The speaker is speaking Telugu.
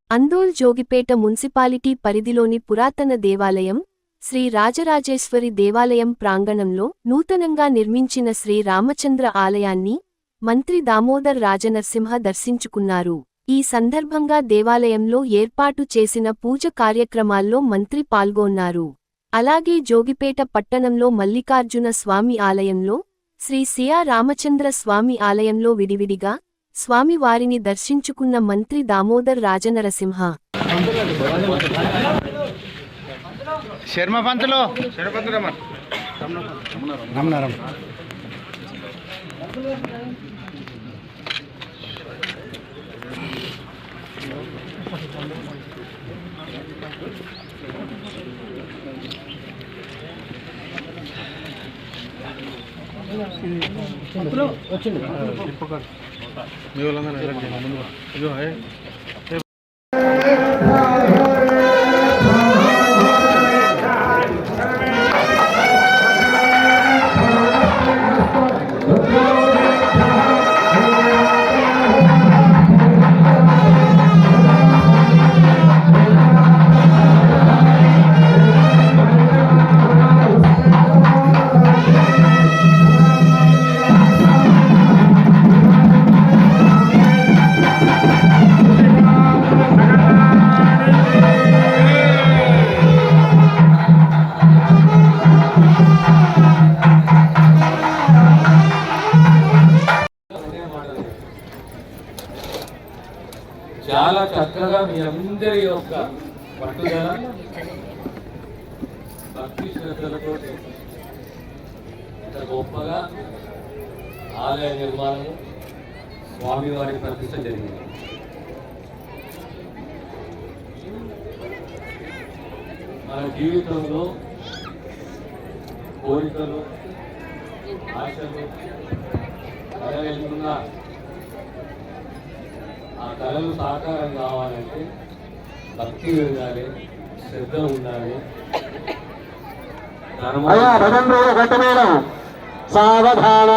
అందోల్ జోగిపేట మున్సిపాలిటీ పరిధిలోని పురాతన దేవాలయం శ్రీ రాజరాజేశ్వరి దేవాలయం ప్రాంగణంలో నూతనంగా నిర్మించిన శ్రీ రామచంద్ర ఆలయాన్ని మంత్రి దామోదర్ రాజనరసింహ దర్శించుకున్నారు. ఈ సందర్భంగా దేవాలయంలో ఏర్పాటు చేసిన పూజ కార్యక్రమాల్లో మంత్రి పాల్గొన్నారు. అలాగే జోగిపేట పట్టణంలో మల్లికార్జున స్వామి ఆలయంలో, శ్రీ సియా రామచంద్ర స్వామి ఆలయంలో విడివిడిగా స్వామివారిని దర్శించుకున్న మంత్రి దామోదర్ రాజనరసింహ చాలా చక్కగా మీ అందరి యొక్క పట్టుదల భక్తి శ్రద్ధలతో ఇంత గొప్పగా ఆలయ నిర్మాణము స్వామివారి ప్రతిష్ట జరిగింది. మన జీవితంలో కోరికలు, ఆశలు కలగలుగుతున్న ఆ కళలు సాకారం కావాలంటే భక్తి ఉండాలి, శ్రద్ధ ఉండాలి. సావధాన